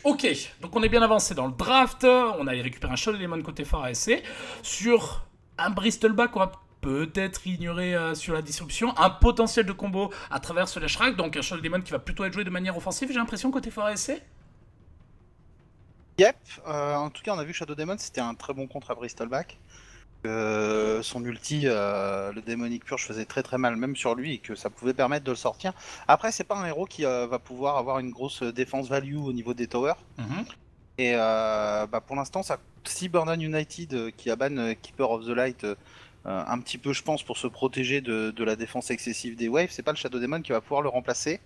Ok, donc on est bien avancé dans le draft, on a récupéré un Shadow Demon côté Phare ASC, sur un Bristleback qu'on va peut-être ignorer sur la disruption, un potentiel de combo à travers ce Leshrac, donc un Shadow Demon qui va plutôt être joué de manière offensive, j'ai l'impression, côté Phare ASC. Yep, en tout cas on a vu que Shadow Demon c'était un très bon contre à Bristleback. Son ulti, le démonique purge faisait très très mal même sur lui et que ça pouvait permettre de le sortir. Après c'est pas un héros qui va pouvoir avoir une grosse défense value au niveau des towers. Et pour l'instant si Burden United qui a ban Keeper of the Light un petit peu je pense pour se protéger de la défense excessive des waves, c'est pas le Shadow Demon qui va pouvoir le remplacer.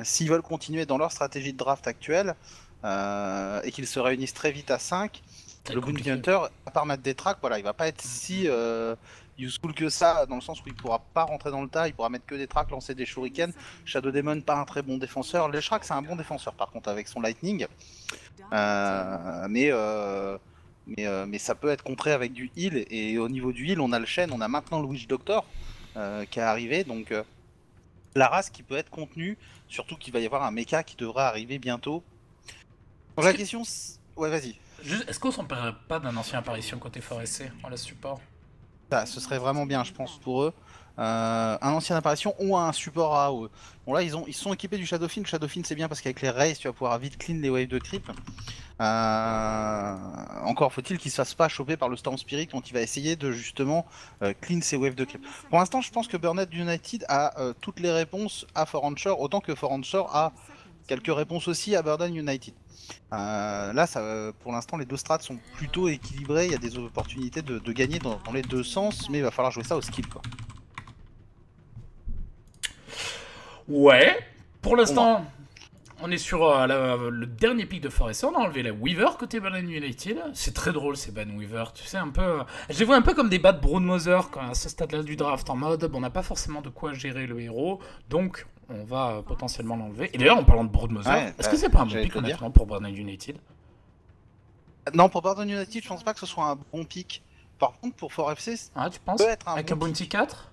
S'ils veulent continuer dans leur stratégie de draft actuelle et qu'ils se réunissent très vite à 5, le Bounty Hunter, à part mettre des tracks, voilà, il va pas être si useful que ça, dans le sens où il pourra pas rentrer dans le tas, il pourra mettre que des tracks, lancer des shurikens. Shadow Demon, pas un très bon défenseur. Leshrac, c'est un bon défenseur par contre avec son lightning, mais ça peut être contré avec du heal, et au niveau du heal, on a le Shen, on a maintenant le Witch Doctor qui est arrivé, donc la race qui peut être contenue, surtout qu'il va y avoir un mecha qui devrait arriver bientôt. Donc la question, ouais vas-y. Est-ce qu'on s'en perd pas d'un ancien apparition côté Phare ASC en la support? Ça, ce serait vraiment bien, je pense, pour eux. Un ancien apparition ou un support AOE. Bon là, ils sont équipés du Shadowfin. Le Shadowfin, c'est bien parce qu'avec les Rays, tu vas pouvoir vite clean les waves de creep. Encore faut-il qu'il se fasse pas choper par le Storm Spirit quand il va essayer de justement clean ses waves de creep. Pour l'instant, je pense que Burned United a toutes les réponses à Foranshore, autant que Foranshore a quelques réponses aussi à Burden United. Là, pour l'instant, les deux strats sont plutôt équilibrés. Il y a des opportunités de gagner dans les deux sens, mais il va falloir jouer ça au skill, quoi. Ouais, pour l'instant, on est sur le dernier pic de Forest. On a enlevé la Weaver côté Burden United. C'est très drôle ces ban Weaver, tu sais, un peu. Je les vois un peu comme des bats de Broodmother à ce stade-là du draft, en mode on n'a pas forcément de quoi gérer le héros, donc on va potentiellement l'enlever. Et d'ailleurs, en parlant de Broodmother, est-ce que c'est pas un bon pic honnêtement pour Burden United? Non, pour Burden United, je pense pas que ce soit un bon pic. Par contre, pour 4FC, ah, tu penses peut être un avec bon un Bounty 4?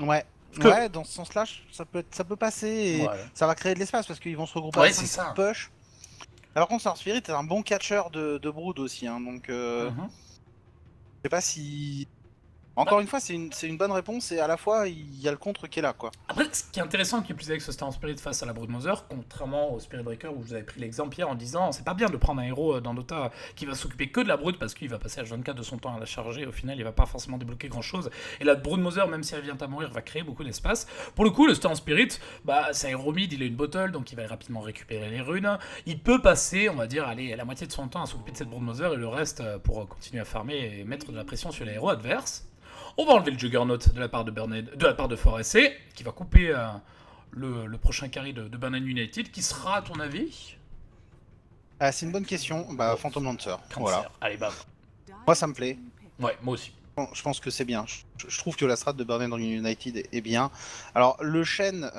Ouais. Ouais, dans ce sens-là, ça peut passer et ouais. ça va créer de l'espace parce qu'ils vont se regrouper Ouais, avec c'est ça. push. Par contre, Storm Spirit est un bon catcher de Brood aussi, hein, donc je sais pas si... Encore une fois, c'est une bonne réponse et à la fois, il y a le contre qui est là, quoi. Après, ce qui est intéressant, qui est plus avec ce Storm Spirit face à la Broodmother, contrairement au Spirit Breaker où vous avez pris l'exemple hier en disant c'est pas bien de prendre un héros dans Dota qui va s'occuper que de la Brood parce qu'il va passer H24 de son temps à la charger, au final il va pas forcément débloquer grand chose. Et la Broodmother, même si elle vient à mourir, va créer beaucoup d'espace. Pour le coup, le Storm Spirit, bah c'est un héros mid, il a une bottle donc il va rapidement récupérer les runes. Il peut passer, on va dire, allez, la moitié de son temps à s'occuper de cette Broodmother et le reste pour continuer à farmer et mettre de la pression sur les héros adverses. On va enlever le Juggernaut de la part de Forest, qui va couper le prochain carry de Burden United, qui sera, à ton avis? C'est une bonne question. Phantom Lancer. Voilà. Allez, bam. Moi, ça me plaît. Ouais, moi aussi. Je pense que c'est bien. Je trouve que la strat de Burden United est bien. Alors, le Shen,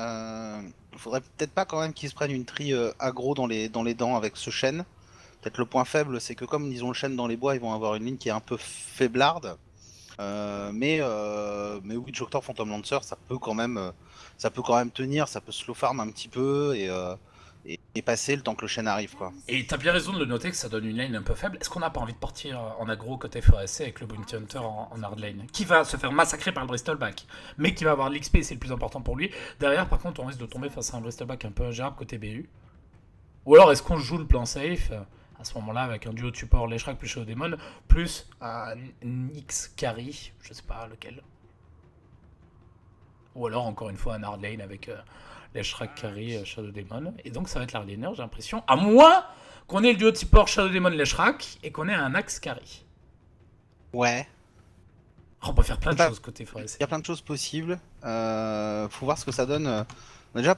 faudrait peut-être pas quand même qu'ils se prennent une tri aggro dans les dents avec ce Shen. Peut-être le point faible, c'est que comme ils ont le Shen dans les bois, ils vont avoir une ligne qui est un peu faiblarde. Mais Witch Doctor Phantom Lancer, ça peut quand même tenir, ça peut slow farm un petit peu et passer le temps que le Shen arrive, quoi. Et t'as bien raison de le noter que ça donne une lane un peu faible. Est-ce qu'on n'a pas envie de partir en aggro côté Forest avec le Bounty Hunter en hard lane, qui va se faire massacrer par le Bristleback, mais qui va avoir l'XP, c'est le plus important pour lui. Derrière, par contre, on risque de tomber face à un Bristleback un peu ingérable côté BU. Ou alors, est-ce qu'on joue le plan safe à ce moment-là avec un duo de support Leshrac plus Shadow Demon plus un X carry, je sais pas lequel. Ou alors encore une fois un hard lane avec Leshrac carry Shadow Demon. Et donc ça va être l'hard laner, j'ai l'impression. À moins qu'on ait le duo de support Shadow Demon Leshrac et qu'on ait un axe carry. Ouais. Oh, on peut faire plein de choses côté Forest. Il y a plein de choses possibles. Faut voir ce que ça donne. Déjà,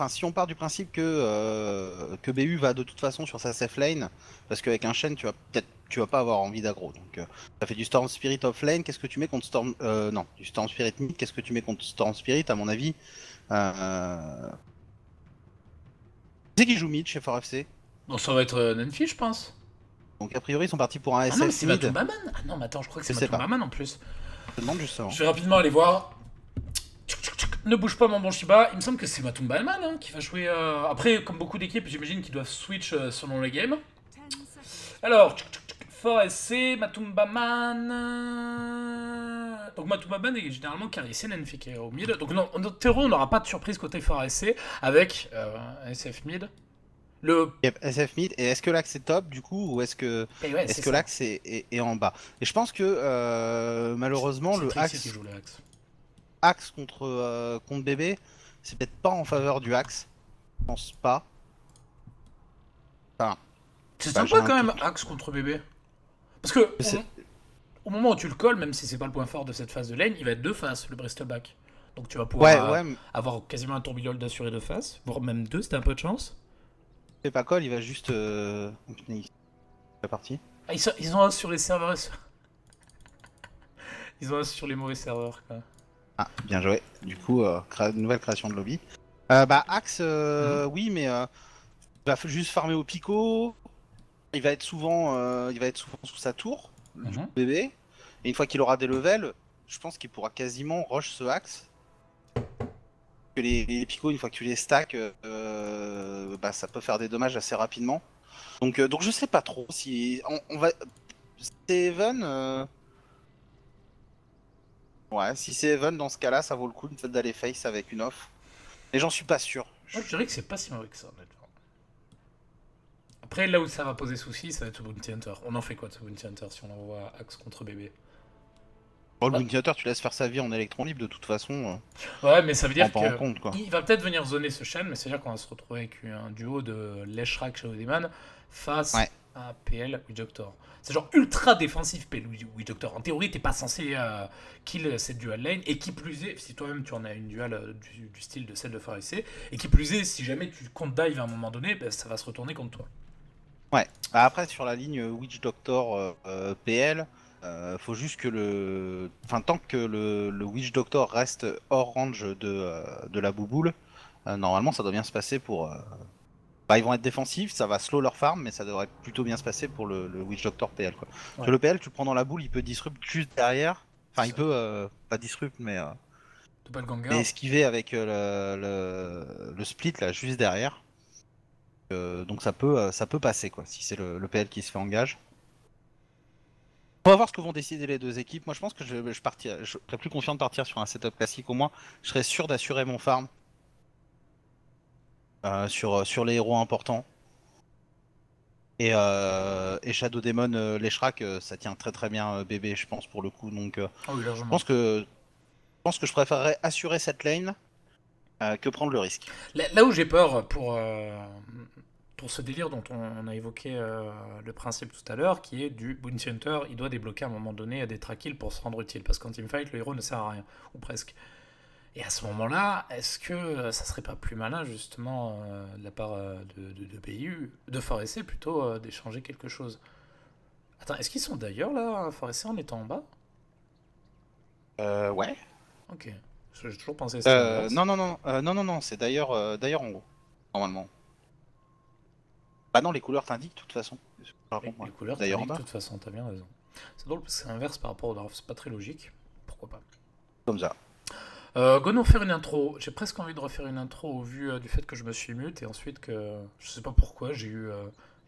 si on part du principe que BU va de toute façon sur sa safe lane, parce qu'avec un Shen, tu vas pas avoir envie d'aggro. Donc, ça fait du Storm Spirit off lane. Qu'est-ce que tu mets contre Storm non, du Storm Spirit mid. Qu'est-ce que tu mets contre Storm Spirit, à mon avis Qui c'est qui joue mid chez 4FC? Bon, ça va être Nenfi, je pense. Donc, a priori, ils sont partis pour un SF SF non, c'est mid. Matumbaman. Ah non, mais attends, je crois que c'est Matumbaman en plus. Je te demande justement. Je vais rapidement aller voir. Ne bouge pas mon bon Shiba, il me semble que c'est Matumba Alman hein, qui va jouer... Après, comme beaucoup d'équipes, j'imagine qu'ils doivent switch selon les games. Alors, Fort SC, Matumba Man... Donc Matumba Man est généralement carry Nenfi qui est au mid. Donc non, en théorie, on n'aura pas de surprise côté Fort SC avec SF mid. Le... SF mid, et est-ce que l'axe est top du coup, ou est-ce que, ouais, est-ce que l'axe est en bas? Et je pense que malheureusement le axe, axe contre, contre bébé, c'est peut-être pas en faveur du axe. Je pense pas. Enfin, c'est sympa quand même, axe contre bébé. Parce que au moment où tu le colles, même si c'est pas le point fort de cette phase de lane, il va être de face le Bristleback. Donc tu vas pouvoir avoir quasiment un tourbillol d'assuré de face, voire même deux, c'était un peu de chance. C'est pas call, il va juste. La partie. Ah, ils ont un sur les serveurs. Ils ont un sur les mauvais serveurs. Quoi. Ah, bien joué. Du coup, nouvelle création de lobby. Axe, oui, mais il va juste farmer au pico. Il va être souvent sous sa tour, du bébé. Et une fois qu'il aura des levels, je pense qu'il pourra quasiment rush ce axe. Que les picots, une fois que tu les stacks, ça peut faire des dommages assez rapidement. Donc je sais pas trop si on va. C'est Even. Ouais, si c'est Even dans ce cas-là, ça vaut le coup d'aller face avec une off. Mais j'en suis pas sûr. Moi, je dirais que c'est pas si mauvais que ça, honnêtement. Après, là où ça va poser souci, ça va être au Bounty Hunter. On en fait quoi de ce Bounty Hunter si on envoie axe contre bébé? Bon, le Bounty Hunter, tu laisses faire sa vie en électron libre de toute façon. Ouais, mais ça veut dire que compte, quoi. Il va peut-être venir zoner ce Shen, mais ça veut dire qu'on va se retrouver avec un duo de Leshrak Shadow Demon face à PL Witch Doctor. C'est genre ultra défensif PL Witch Doctor. En théorie, t'es pas censé kill cette dual lane, et qui plus est, si toi-même tu en as une dual du style de celle de Pharisee, et qui plus est, si jamais tu comptes dive à un moment donné, ça va se retourner contre toi. Ouais, après sur la ligne Witch Doctor PL, faut juste que le. Enfin, tant que le Witch Doctor reste hors range de la bouboule, normalement ça doit bien se passer pour. Ils vont être défensifs, ça va slow leur farm, mais ça devrait plutôt bien se passer pour le Witch Doctor PL, quoi. Parce que le PL, tu le prends dans la boule, il peut disrupt juste derrière. Enfin, il peut pas disrupt, mais. Mais esquiver avec le split là, juste derrière. Donc ça peut passer, quoi, si c'est le PL qui se fait engage. On va voir ce que vont décider les deux équipes. Moi je pense que je serais plus confiant de partir sur un setup classique, au moins je serais sûr d'assurer mon farm sur les héros importants. Et Shadow Demon, Leshrak, ça tient très très bien bébé, je pense, pour le coup. Donc je pense que je préférerais assurer cette lane que prendre le risque. Là où j'ai peur pour ce délire dont on a évoqué le principe tout à l'heure, qui est du Bounty Hunter, il doit débloquer à un moment donné des track kills pour se rendre utile, parce qu'en teamfight, le héros ne sert à rien, ou presque. Et à ce moment-là, est-ce que ça serait pas plus malin, justement, de la part de PU, de Forest plutôt, d'échanger quelque chose? Attends, est-ce qu'ils sont d'ailleurs là, Forest en étant en bas? Ouais. Ok. J'ai toujours pensé à ça. Non, c'est d'ailleurs en haut, normalement. Bah non, les couleurs t'indiquent de toute façon. Les couleurs t'indiquent de toute façon, t'as bien raison. C'est drôle parce que c'est inverse par rapport au draft, c'est pas très logique. Pourquoi pas? Comme ça. Go nous refaire une intro. J'ai presque envie de refaire une intro au vu du fait que je me suis mute et ensuite que je sais pas pourquoi j'ai eu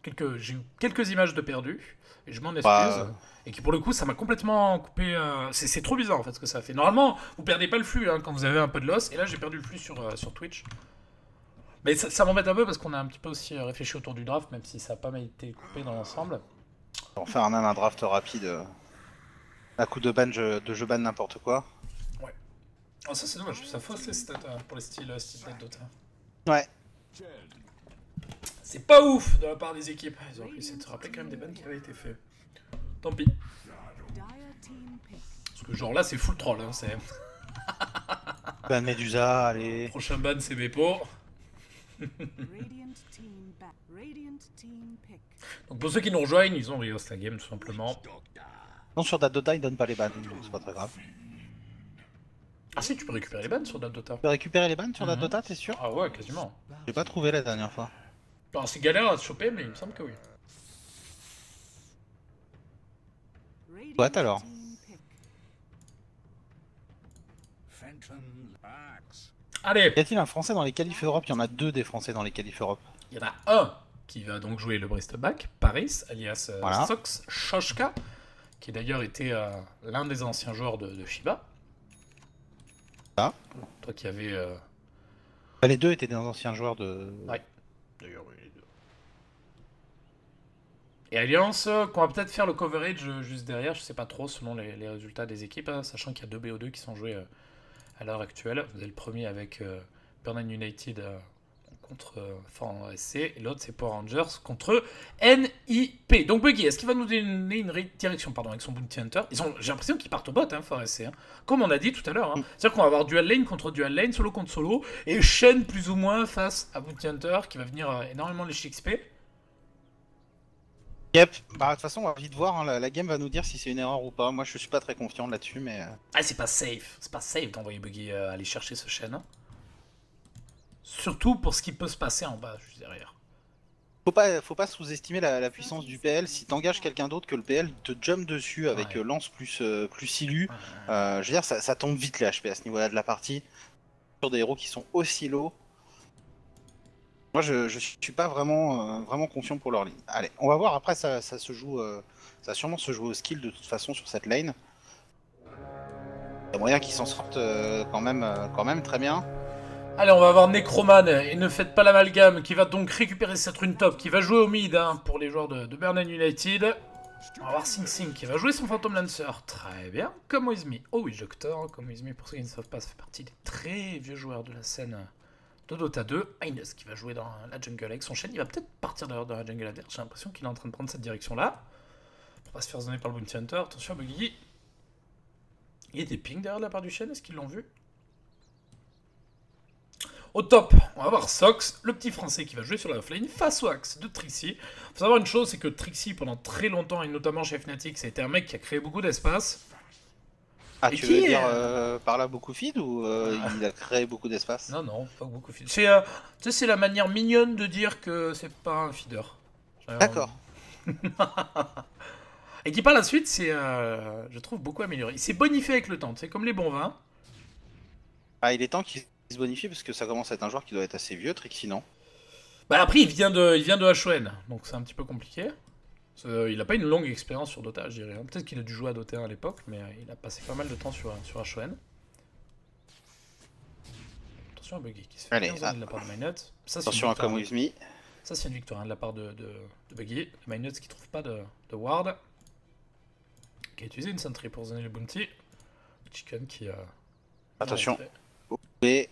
quelques images de perdu et je m'en excuse. Et qui pour le coup ça m'a complètement coupé. C'est trop bizarre en fait ce que ça a fait. Normalement vous perdez pas le flux quand vous avez un peu de loss et là j'ai perdu le flux sur Twitch. Mais ça m'embête un peu parce qu'on a un petit peu aussi réfléchi autour du draft même si ça n'a pas été coupé dans l'ensemble. On va faire même un draft rapide. À coup de ban, de jeu ban n'importe quoi. Oh ça c'est dommage, ça fausse les stats pour les styles Dota. Ouais. C'est pas ouf de la part des équipes. Ils auraient pu essayer de se rappeler quand même des bans qui avaient été faits. Tant pis. Parce que genre là c'est full troll, c'est... Ban Medusa, allez. Prochain ban c'est Bepo. Donc pour ceux qui nous rejoignent, ils ont Rios la game tout simplement. Non, sur Dota ils donnent pas les bans, donc c'est pas très grave. Ah si, tu peux récupérer les bans sur Dota. Tu peux récupérer les bans sur Dota, t'es sûr? Ah ouais, quasiment. J'ai pas trouvé la dernière fois. Alors c'est galère à se choper, mais il me semble que oui. Ouais, alors. Allez, Y a-t-il un Français dans les qualifs Europe? Il y en a 2 des Français dans les qualifs Europe. il y en a un qui va donc jouer le Bristol Back, Paris, alias Voilà. Sox Shoshka, qui d'ailleurs était l'un des anciens joueurs de Shiba. Ah. Toi qui avais... Les 2 étaient des anciens joueurs de... Ouais, d'ailleurs, oui, les deux. Et Alliance, qu'on va peut-être faire le coverage juste derrière, je sais pas trop selon les résultats des équipes, hein, sachant qu'il y a 2 BO2 qui sont joués à l'heure actuelle. Vous avez le premier avec Burning United contre Fort SC, et l'autre c'est Power Rangers contre NIP. Donc Buggy, est-ce qu'il va nous donner une direction avec son Bounty Hunter? J'ai l'impression qu'ils partent au bot, Fort SC. Hein. Comme on a dit tout à l'heure. Hein. C'est-à-dire qu'on va avoir dual lane contre dual lane, solo contre solo, et chaîne plus ou moins face à Bounty Hunter qui va venir énormément lécher XP. Yep, bah de toute façon on va vite voir, hein. La game va nous dire si c'est une erreur ou pas. Moi je suis pas très confiant là-dessus, mais... Ah, c'est pas safe d'envoyer Buggy aller chercher ce chaîne. Surtout pour ce qui peut se passer en bas, juste derrière. Faut pas sous-estimer la puissance du PL. Si t'engages quelqu'un d'autre que le PL te jump dessus avec lance plus silu, je veux dire ça tombe vite les HP à ce niveau-là de la partie. Sur des héros qui sont aussi low. Moi je suis pas vraiment confiant pour leur ligne. Allez, on va voir après, ça se joue, ça va sûrement se jouer au skill de toute façon sur cette lane. Il y a moyen qu'ils s'en sortent quand même très bien. Allez, on va avoir Necroman, et ne faites pas l'amalgame, qui va donc récupérer cette rune top, qui va jouer au mid pour les joueurs de Burning United. On va voir Sing Sing qui va jouer son Phantom Lancer, très bien, comme With Me. Oh oui, Doctor, comme With Me, pour ceux qui ne savent pas, ça fait partie des très vieux joueurs de la scène de Dota 2. Inus qui va jouer dans la jungle avec son chaîne, il va peut-être partir d'ailleurs dans la jungle adverse, j'ai l'impression qu'il est en train de prendre cette direction-là. Pour pas se faire zoner par le Bounty Hunter, attention à Buggy. Il y a des pings derrière de la part du chaîne, est-ce qu'ils l'ont vu? Au top, on va voir Sox, le petit français qui va jouer sur la offlane face au axe de Trixie. Faut savoir une chose, c'est que Trixie, pendant très longtemps, et notamment chez Fnatic, ça a été un mec qui a créé beaucoup d'espace. Ah, tu veux dire par là beaucoup feed ou il a créé beaucoup d'espace? Non, pas beaucoup feed. C'est la manière mignonne de dire que c'est pas un feeder. D'accord. Et qui par la suite, je trouve, beaucoup amélioré. Il s'est bonifié avec le temps, c'est comme les bons vins. Ah, il est temps qu'il se bonifie parce que ça commence à être un joueur qui doit être assez vieux, Trixie, non? Bah après, il vient de HON, donc c'est un petit peu compliqué. Il a pas une longue expérience sur Dota, je dirais. Peut-être qu'il a dû jouer à Dota 1 à l'époque, mais il a passé pas mal de temps sur HON. Attention à Buggy qui se fait bien de la part de Minot. Attention à Come With Me. Ça, c'est une victoire de la part de Buggy. Minot qui trouve pas de ward. Qui a utilisé une sentry pour zoner le bounty. Chicken qui a... Attention. Et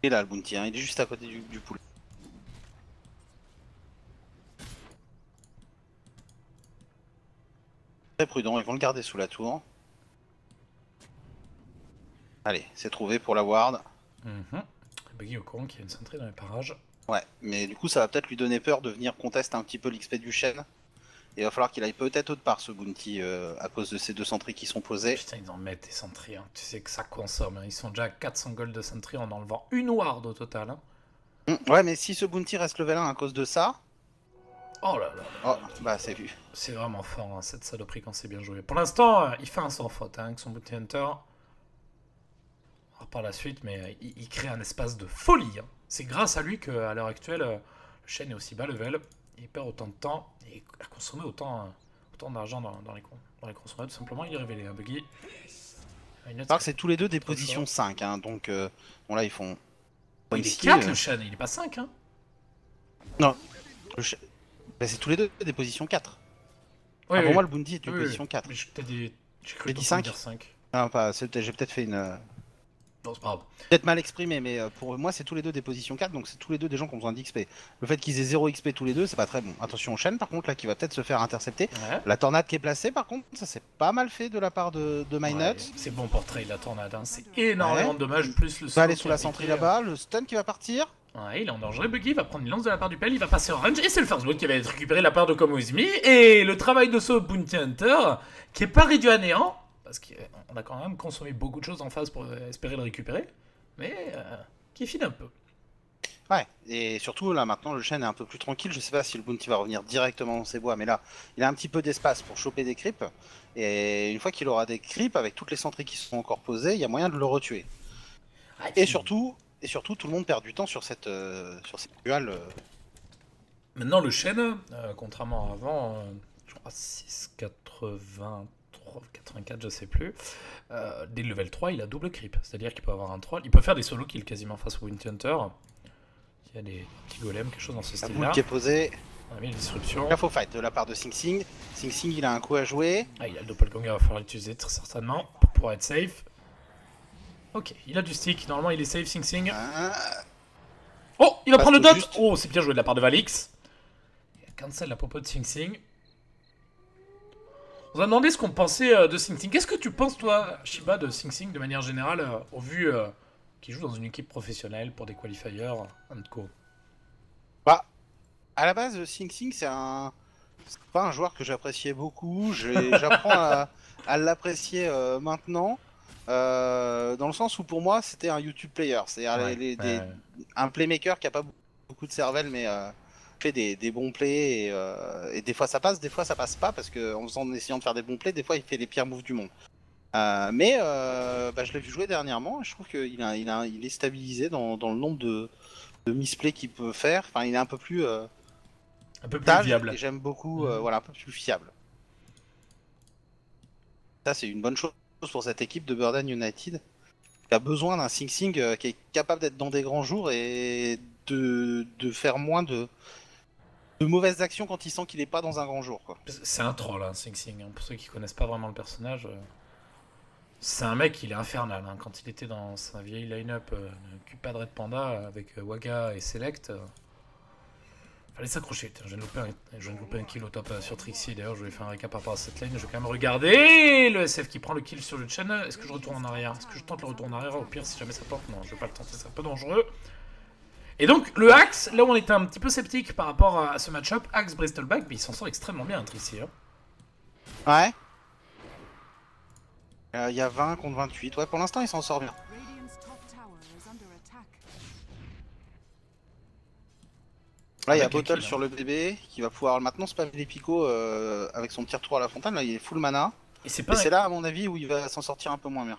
là le bounty, hein, il est juste à côté du pool. Très prudent, ils vont le garder sous la tour. Allez, c'est trouvé pour la ward. Buggy au courant qu'il y a une sentry dans les parages. Ouais, mais du coup ça va peut-être lui donner peur de venir contester un petit peu l'XP du chêne. Et il va falloir qu'il aille peut-être autre part ce bounty à cause de ces 2 sentries qui sont posées. Putain, ils en mettent des sentries, hein. Tu sais que ça consomme. Hein. Ils sont déjà à 400 gold de sentry en enlevant une ward au total. Hein. Ouais, mais si ce bounty reste level 1 à cause de ça... Oh là là. Oh, bah c'est vu. C'est vraiment fort, hein, cette saloperie quand c'est bien joué. Pour l'instant, il fait un sans faute avec son Bounty Hunter. Par la suite, mais il crée un espace de folie. Hein. C'est grâce à lui qu'à l'heure actuelle, le chaîne est aussi bas level. Il perd autant de temps et a consommé autant d'argent dans les consommateurs. Tout simplement, il est révélé. Hein, Buggy. Alors que c'est tous les deux des positions 5, hein, donc bon là ils font... Oh, il est 4 le chaîne, il est pas 5. Hein. Non, bah, c'est tous les deux des positions 4. Oui, pour moi le Bundy est une position 4. Mais j'ai cru dire 5. Non, pas, j'ai peut-être fait une... Non, c'est pas grave. Peut-être mal exprimé, mais pour moi c'est tous les deux des positions 4, donc c'est tous les deux des gens qui ont besoin d'XP. Le fait qu'ils aient 0 XP tous les deux, c'est pas très bon. Attention au chaîne par contre là qui va peut-être se faire intercepter. Ouais. La tornade qui est placée par contre, ça c'est pas mal fait de la part de Minot. Ouais, c'est bon pour trade la tornade, hein. C'est énormément de dommages, plus le... Il va aller sous la sentry là-bas, le stun qui va partir. Ouais, il est en danger, Buggy, il va prendre une lance de la part du PL, il va passer en range, et c'est le first blood qui va être récupéré de la part de Come With Me, et le travail de ce Bounty Hunter, qui est pas réduit à néant, parce qu'on a quand même consommé beaucoup de choses en phase pour espérer le récupérer, mais qui file un peu. Ouais, et surtout là maintenant le chêne est un peu plus tranquille, je sais pas si le bounty va revenir directement dans ses bois, mais là il a un petit peu d'espace pour choper des creeps, et une fois qu'il aura des creeps, avec toutes les sentries qui sont encore posées, il y a moyen de le retuer. Ah, Et surtout tout le monde perd du temps sur cette dual. maintenant, le chêne, contrairement à avant, je crois 6,83, 84, je sais plus, dès le level 3, il a double creep. C'est-à-dire qu'il peut avoir un troll. Il peut faire des solo kills quasiment face au Bounty Hunter. Il y a des petits golems, quelque chose dans ce La style-là. boule qui est posée, On a mis la disruption. là faut fight de la part de Sing Sing. Sing Sing il a un coup à jouer. Ah, il a le doppelganger, il va falloir l'utiliser très certainement pour pouvoir être safe. Ok, il a du stick, normalement il est safe, Sing Sing. Oh, il va prendre le dot. Juste. Oh, c'est bien joué de la part de Valix. Il a cancel la popo de Sing Sing. On a demandé ce qu'on pensait de Sing Sing. Qu'est-ce que tu penses, toi, Shiba, de Sing Sing de manière générale, au vu qu'il joue dans une équipe professionnelle pour des qualifiers, co. Bah, à la base, Sing Sing c'est pas un joueur que j'appréciais beaucoup. J'apprends à l'apprécier maintenant. Dans le sens où pour moi c'était un YouTube player, c'est-à-dire un playmaker qui a pas beaucoup de cervelle mais fait des bons plays et des fois ça passe pas parce que en essayant de faire des bons plays, des fois il fait les pires moves du monde. Mais bah, je l'ai vu jouer dernièrement et je trouve qu'il est stabilisé dans le nombre de misplays qu'il peut faire. Enfin, il est un peu plus stable viable. et j'aime beaucoup, voilà, un peu plus fiable. Ça c'est une bonne chose pour cette équipe de Burden United qui a besoin d'un Sing Sing qui est capable d'être dans des grands jours et de faire moins de mauvaises actions quand il sent qu'il est pas dans un grand jour, quoi. C'est un troll, hein, Sing Sing. Hein. Pour ceux qui connaissent pas vraiment le personnage, c'est un mec, il est infernal. Hein. Quand il était dans sa vieille line-up Cupad Red Panda avec Waga et Select, fallait s'accrocher. Je viens de louper un kill au top sur Trixie. D'ailleurs, je vais faire un récap par rapport à cette lane. Je vais quand même regarder le SF qui prend le kill sur le Chen. Est-ce que je retourne en arrière? Est-ce que je tente le retour en arrière? Au pire, si jamais ça porte, non, je vais pas le tenter, c'est un peu dangereux. Et donc, le Axe, là où on était un petit peu sceptique par rapport à ce match-up, Axe Bristleback, il s'en sort extrêmement bien, Trixie. Hein. Ouais. Il y a 20 contre 28. Ouais, pour l'instant, il s'en sort bien. Là, il y a Bottle sur le bébé qui va pouvoir maintenant spammer les picots avec son petit retour à la fontaine. Là, il est full mana. Et c'est là, à mon avis, où il va s'en sortir un peu moins bien.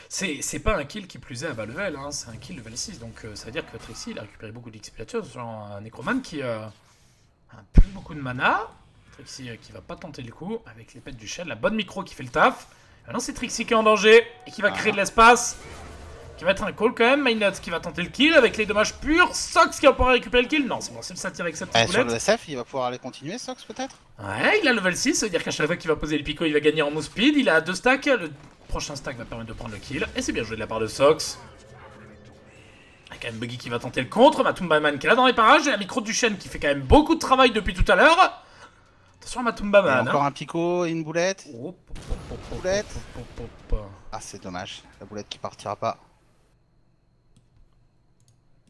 C'est pas un kill qui plus est à bas level, hein, c'est un kill level 6. Donc ça veut dire que Trixie il a récupéré beaucoup d'XP là-dessus. Sur un Necroman qui a plus beaucoup de mana. Trixie qui va pas tenter le coup avec les pets du shell. La bonne micro qui fait le taf. Maintenant, c'est Trixie qui est en danger et qui va créer de l'espace. Qui va être un call quand même. Mainot qui va tenter le kill avec les dommages purs. Sox qui va pouvoir récupérer le kill. Non, c'est bon, c'est le satire avec cette petite boulette. Sur le SF, il va pouvoir aller continuer, Sox peut-être. Ouais, il a level 6. Ça veut dire qu'à chaque fois qu'il va poser le pico, il va gagner en move speed. Il a 2 stacks. Le prochain stack va permettre de prendre le kill. Et c'est bien joué de la part de Sox. Il y a quand même Buggy qui va tenter le contre. Matumba Man qui est là dans les parages. Et la micro du chêne qui fait quand même beaucoup de travail depuis tout à l'heure. Attention à Matumba Man. Encore un pico et une boulette. Boulette. Ah, c'est dommage. La boulette qui partira pas.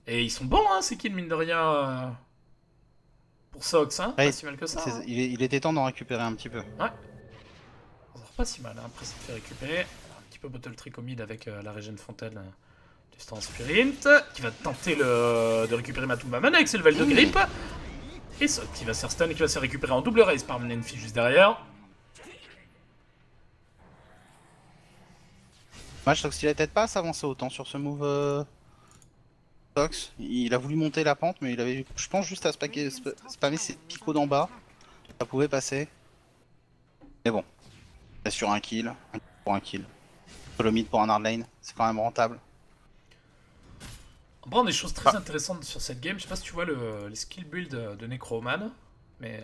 Et ils sont bons, hein, ces kills, mine de rien. Pour Sox, hein. Ouais, pas si mal que ça. Hein. Il était temps d'en récupérer un petit peu. Ouais. Pas si mal, hein. Après ça te fait récupérer. Un petit peu bottle trick au mid avec la régène fontaine du stand sprint. Qui va tenter de récupérer Matumba Man avec ses levels de grip. Et Sox qui va se faire stun et qui va se récupérer en double race par Nenfi juste derrière. Moi, Sox, il a peut-être pas s'avancer autant sur ce move. Sox, il a voulu monter la pente, mais il avait, je pense, juste à spammer ses picots d'en bas. Ça pouvait passer. Mais bon, il est sur un kill pour un kill. Sur le mid pour un hard lane, c'est quand même rentable. On prend des choses très intéressantes sur cette game. Je sais pas si tu vois les skill build de Necroman, mais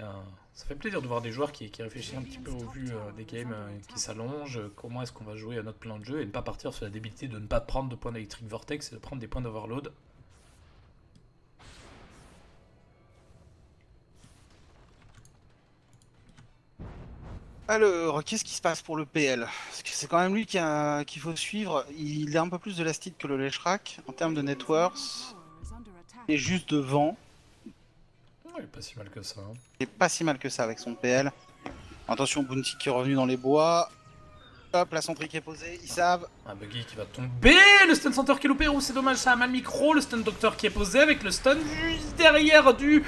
ça fait plaisir de voir des joueurs qui réfléchissent un petit peu au vu des games qui s'allongent. Comment est-ce qu'on va jouer à notre plan de jeu et ne pas partir sur la débilité de ne pas prendre de points d'électrique vortex et de prendre des points d'overload. Alors, qu'est-ce qui se passe pour le PL? C'est quand même lui qu'il faut suivre. Il est un peu plus de la style que le Leshrak en termes de networks. Il est juste devant. Ouais, pas si mal que ça. Hein. Il est pas si mal que ça avec son PL. Attention, Bounty qui est revenu dans les bois. Hop, la sentry qui est posée, ils savent. Un Buggy qui va tomber, le stun center qui est loupé, oh c'est dommage, ça a mal micro, le stun doctor qui est posé avec le stun juste derrière du...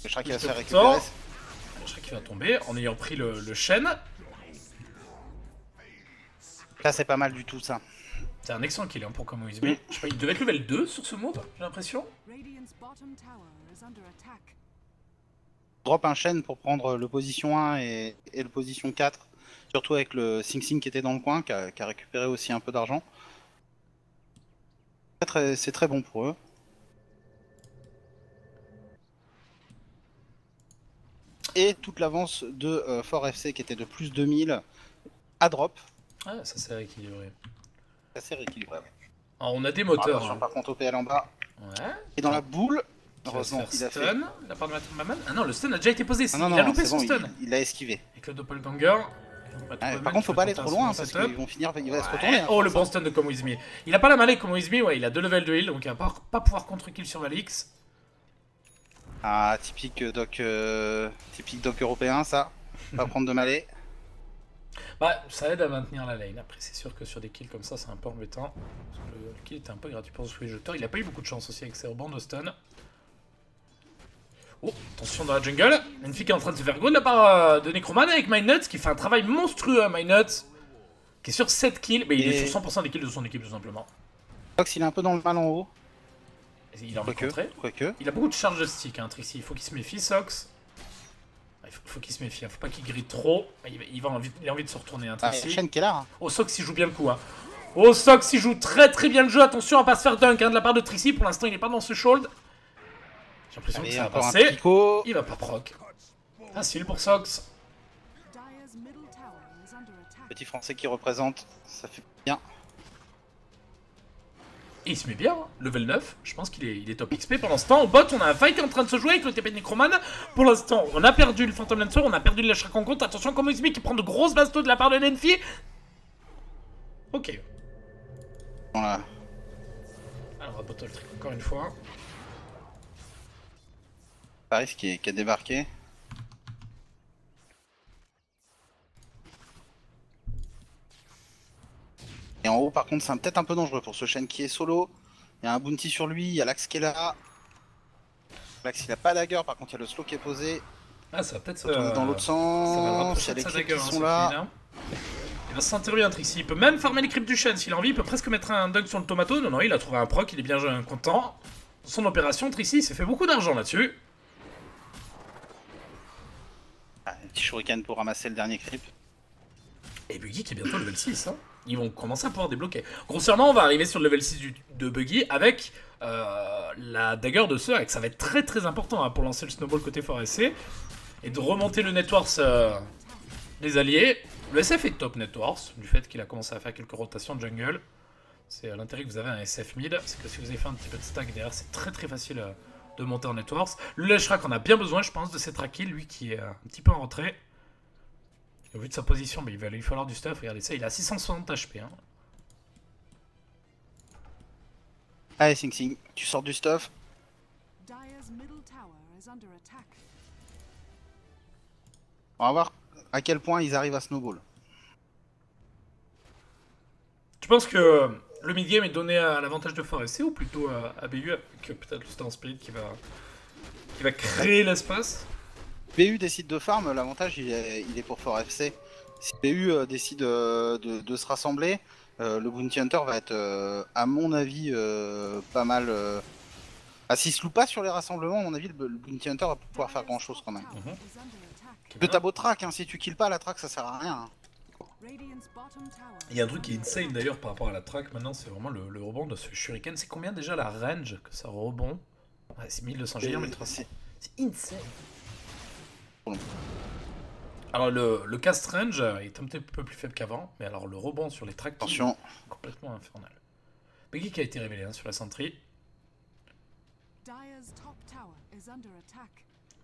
Le Shrek qui va se faire récupérer. Le Shrek qui va tomber en ayant pris le chêne. Là c'est pas mal du tout ça. C'est un excellent kill hein, pour Como Izumi. Je sais pas, il devait être level 2 sur ce move, j'ai l'impression. Drop un chêne pour prendre le position 1 et le position 4. Surtout avec le Sing Sing qui était dans le coin, qui a récupéré aussi un peu d'argent. C'est très bon pour eux. Et toute l'avance de Fort FC qui était de plus 2000 à drop. Ah, ça c'est rééquilibré. Assez rééquilibré. Alors on a des moteurs. Attention Hein. par contre au PL en bas. Ouais. Et dans la boule, Heureusement, il a fait... stun, la part de Maman. Ah non, le stun a déjà été posé, Ah non, il a loupé c'est son bon, stun. il a esquivé. Avec le doppelganger. Par contre, faut pas aller trop loin parce qu'il va se retourner. Hein, oh, le bon stun de Como Izumi. Il a pas la mêlée Como Izumi, ouais, il a 2 levels de heal, donc il va pas pouvoir contre-kill sur Valix. Ah, typique doc européen, ça. Pas prendre de mêlée. Bah, ça aide à maintenir la lane. Après, c'est sûr que sur des kills comme ça, c'est un peu embêtant. Parce que le kill était un peu gratuit pour tous les jeteurs. Il a pas eu beaucoup de chance aussi avec ses rebonds de stun. Oh, attention dans la jungle. Nenfi qui est en train de se faire go de la part de Necroman avec MyNuts qui fait un travail monstrueux à MyNuts. Qui est sur 7 kills, mais il est sur 100% des kills de son équipe tout simplement. Fox, il est un peu dans le mal en haut. Il a envie de contrer. Quoique. Il a beaucoup de charge de stick, hein, Trixie. Il faut qu'il se méfie, Sox. Il faut qu'il se méfie, faut pas qu'il grille trop. Il a envie de se retourner, hein, Trixie. Chaîne qui est là. Hein. Oh, Sox, il joue bien le coup. Hein. Oh, Sox, il joue très très bien le jeu. Attention à pas se faire dunk hein, de la part de Trixie. Pour l'instant, il est pas dans ce shoulder. J'ai l'impression que ça va passer. Il va pas proc. Facile pour Sox. Petit français qui représente, ça fait bien. Et il se met bien, hein. Level 9, je pense qu'il est top XP pendant ce temps. Au bot, on a un fight qui est en train de se jouer avec le TP de Necroman. Pour l'instant, on a perdu le Phantom Lancer, on a perdu le Lashrak en compte. Attention, Como Izumi qui prend de grosses bastos de la part de Nenfi. Ok. Voilà. Alors, on va bottle trick encore une fois. Paris qui a débarqué. Et en haut, par contre, c'est peut-être un peu dangereux pour ce Shen qui est solo. Il y a un bounty sur lui, il y a l'Axe qui est là. L'Axe il a pas dagger, par contre, il y a le slow qui est posé. Ah, ça va peut-être dans l'autre sens. Il y a les creeps qui sont là. Il va se sentir bien, Trixie. Il peut même farmer les creeps du Shen s'il a envie. Il peut presque mettre un dunk sur le tomato. Non, il a trouvé un proc, il est bien content. Son opération, Trixie, il s'est fait beaucoup d'argent là-dessus. Un petit shuriken pour ramasser le dernier creep. Et Buggy qui est bientôt level 6. Hein. Ils vont commencer à pouvoir débloquer. Grossièrement, on va arriver sur le level 6 de Buggy avec la dagger de Sir. Et que ça va être très très important hein, pour lancer le snowball côté Fort SC. Et de remonter le Networks des alliés. Le SF est top Networks, du fait qu'il a commencé à faire quelques rotations de jungle. C'est l'intérêt que vous avez un SF mid, c'est que si vous avez fait un petit peu de stack derrière, c'est très très facile de monter en Networks. Le Leshrak en a bien besoin, je pense, de cette tranquille, lui qui est un petit peu en retrait. Au vu de sa position, mais il va lui falloir du stuff. Regardez ça, il a 660 HP. Hein. Allez, Sing Sing, tu sors du stuff. On va voir à quel point ils arrivent à snowball. Tu penses que le mid-game est donné à l'avantage de Fort SC ou plutôt à BU avec peut-être le Storm Spirit qui va créer l'espace? BU décide de farm, l'avantage il est pour Fort FC. Si BU décide de se rassembler, le Bounty Hunter va être, à mon avis, pas mal. Ah, s'il se loupe pas sur les rassemblements, à mon avis, le Bounty Hunter va pouvoir faire grand chose quand même. Que t'as beau track, hein, si tu kills pas la track, ça sert à rien. Hein. Il y a un truc qui est insane d'ailleurs par rapport à la track maintenant, c'est vraiment le rebond de ce Shuriken. C'est combien déjà la range que ça rebond? Ouais, c'est 1200 GR, 1300. C'est insane. Alors le cast range est un petit peu plus faible qu'avant, mais alors le rebond sur les tracks attention, complètement infernal. Buggy qui a été révélé hein, sur la sentry.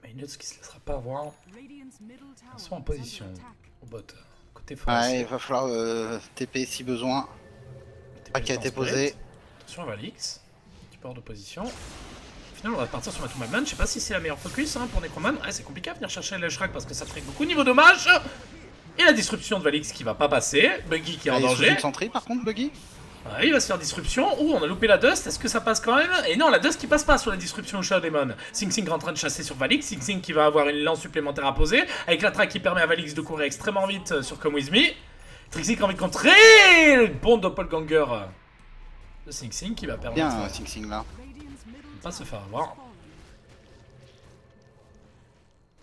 MyNuts qui se laissera pas avoir. Ils sont en position au bot. Côté Fort. Ouais, il va falloir TP si besoin. TP qui a été posé. Attention à Valix. Petit peu hors de position. Au final, on va partir sur Matumagman. Je sais pas si c'est la meilleure focus hein, pour Necroman. Ouais, c'est compliqué à venir chercher le Shrek parce que ça traite beaucoup niveau dommage. Et la disruption de Valix qui va pas passer. Buggy qui est en Il est sous danger. une centrie par contre, Buggy. Ouais, il va se faire disruption. Ouh, on a loupé la Dust. Est-ce que ça passe quand même? Et non, la Dust qui passe pas sur la disruption Shadow Demon. Sing Sing est en train de chasser sur Valix. Sing Sing qui va avoir une lance supplémentaire à poser. Avec la track qui permet à Valix de courir extrêmement vite sur Come With Me. Trixie qui a envie de contrer. Le bon doppelganger de Sing Sing qui va permettre Bien, Sing Sing là. de pas se faire avoir.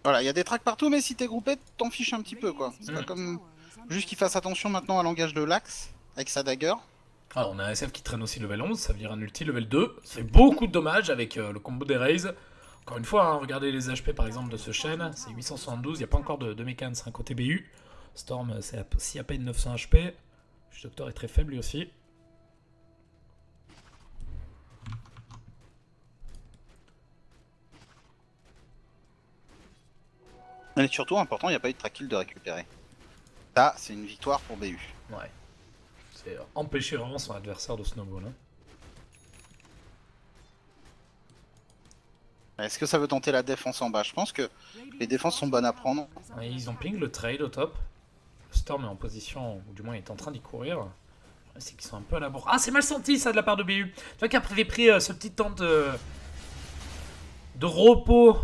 Voilà, il y a des tracks partout, mais si t'es groupé, t'en fiches un petit peu quoi. C'est pas comme. Juste qu'il fasse attention maintenant à l'engage de l'axe avec sa dagger. Ah, on a un SF qui traîne aussi level 11, ça veut dire un ulti level 2. Ça fait beaucoup de dommages avec le combo des Raze. Encore une fois, hein, regardez les HP par exemple de ce chaîne, c'est 872, il n'y a pas encore de mécans hein, côté BU. Storm, c'est si à peine 900 HP. Le Docteur est très faible lui aussi. Et surtout, important, il n'y a pas eu de track kill de récupérer. Ça, c'est une victoire pour BU. Ouais. C'est empêcher vraiment son adversaire de snowball. Hein. Est-ce que ça veut tenter la défense en bas? Je pense que les défenses sont bonnes à prendre. Ouais, ils ont ping le trade au top. Storm est en position, ou du moins il est en train d'y courir. C'est qu'ils sont un peu à la bourre. Ah, c'est mal senti ça de la part de BU. Tu vois qu'après avait pris ce petit temps de repos